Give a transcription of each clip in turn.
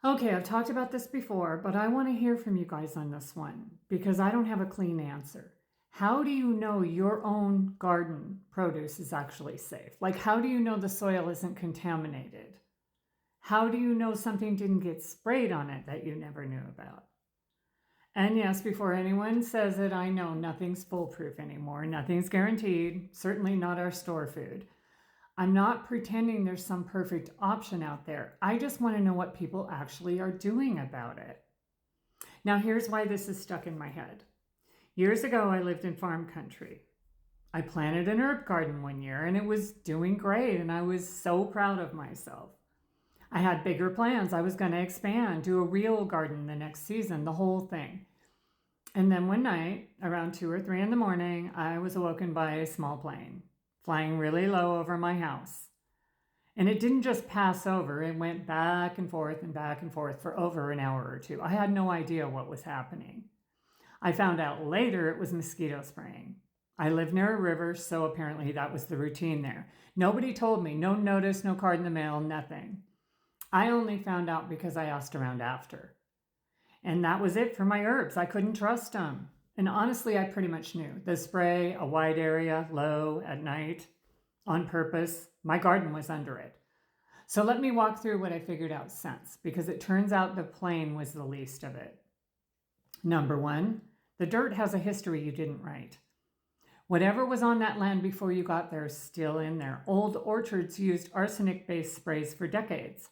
Okay, I've talked about this before, but I want to hear from you guys on this one because I don't have a clean answer. How do you know your own garden produce is actually safe? Like, how do you know the soil isn't contaminated? How do you know something didn't get sprayed on it that you never knew about? And yes, before anyone says it, I know nothing's foolproof anymore. Nothing's guaranteed, certainly not our store food. I'm not pretending there's some perfect option out there. I just want to know what people actually are doing about it. Now, here's why this is stuck in my head. Years ago, I lived in farm country. I planted an herb garden one year and it was doing great, and I was so proud of myself. I had bigger plans. I was going to expand, do a real garden the next season, the whole thing. And then one night, around 2 or 3 in the morning, I was awoken by a small plane flying really low over my house. And it didn't just pass over, it went back and forth for over an hour or two. I had no idea what was happening. I found out later it was mosquito spraying. I live near a river, so apparently that was the routine there. Nobody told me, no notice, no card in the mail, nothing. I only found out because I asked around after. And that was it for my herbs. I couldn't trust them. And honestly, I pretty much knew. The spray, a wide area, low, at night, on purpose. My garden was under it. So let me walk through what I figured out since, because it turns out the plane was the least of it. Number one, the dirt has a history you didn't write. Whatever was on that land before you got there is still in there. Old orchards used arsenic-based sprays for decades.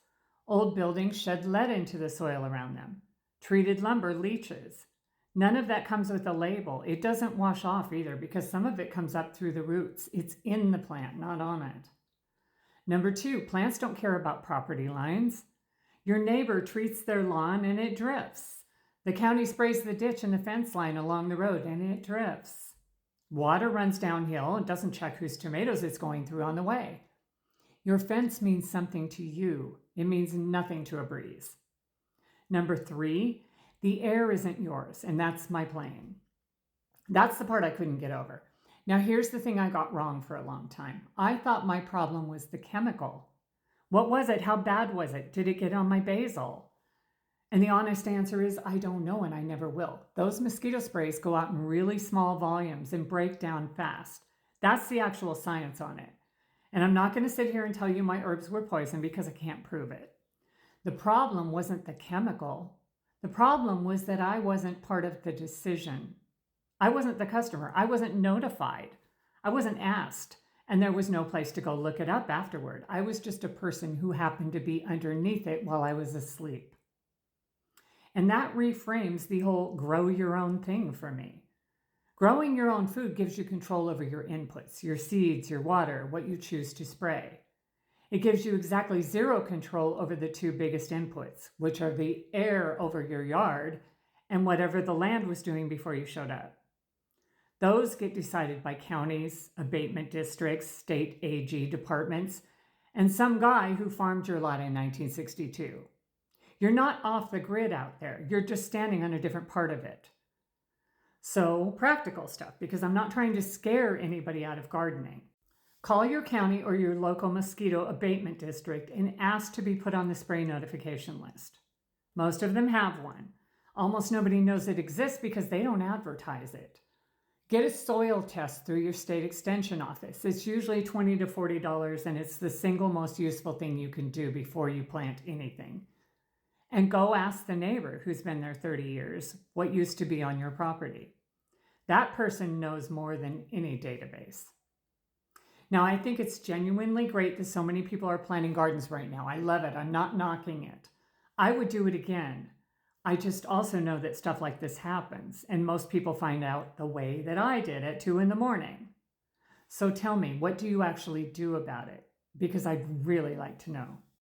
Old buildings shed lead into the soil around them. Treated lumber leaches. None of that comes with a label. It doesn't wash off either because some of it comes up through the roots. It's in the plant, not on it. Number two, plants don't care about property lines. Your neighbor treats their lawn and it drifts. The county sprays the ditch and the fence line along the road and it drifts. Water runs downhill and doesn't check whose tomatoes it's going through on the way. Your fence means something to you. It means nothing to a breeze. Number three, the air isn't yours, and that's my plane. That's the part I couldn't get over. Now, here's the thing I got wrong for a long time. I thought my problem was the chemical. What was it? How bad was it? Did it get on my basil? And the honest answer is I don't know, and I never will. Those mosquito sprays go out in really small volumes and break down fast. That's the actual science on it. And I'm not going to sit here and tell you my herbs were poisoned because I can't prove it. The problem wasn't the chemical. The problem was that I wasn't part of the decision. I wasn't the customer. I wasn't notified. I wasn't asked. And there was no place to go look it up afterward. I was just a person who happened to be underneath it while I was asleep. And that reframes the whole grow your own thing for me. Growing your own food gives you control over your inputs, your seeds, your water, what you choose to spray. It gives you exactly zero control over the two biggest inputs, which are the air over your yard and whatever the land was doing before you showed up. Those get decided by counties, abatement districts, state AG departments, and some guy who farmed your lot in 1962. You're not off the grid out there. You're just standing on a different part of it. So, practical stuff, because I'm not trying to scare anybody out of gardening. Call your county or your local mosquito abatement district and ask to be put on the spray notification list. Most of them have one. Almost nobody knows it exists because they don't advertise it. Get a soil test through your state extension office. It's usually $20 to $40, and it's the single most useful thing you can do before you plant anything. And go ask the neighbor who's been there 30 years what used to be on your property. That person knows more than any database. Now, I think it's genuinely great that so many people are planting gardens right now. I love it. I'm not knocking it. I would do it again. I just also know that stuff like this happens, and most people find out the way that I did at 2 in the morning. So tell me, what do you actually do about it? Because I'd really like to know.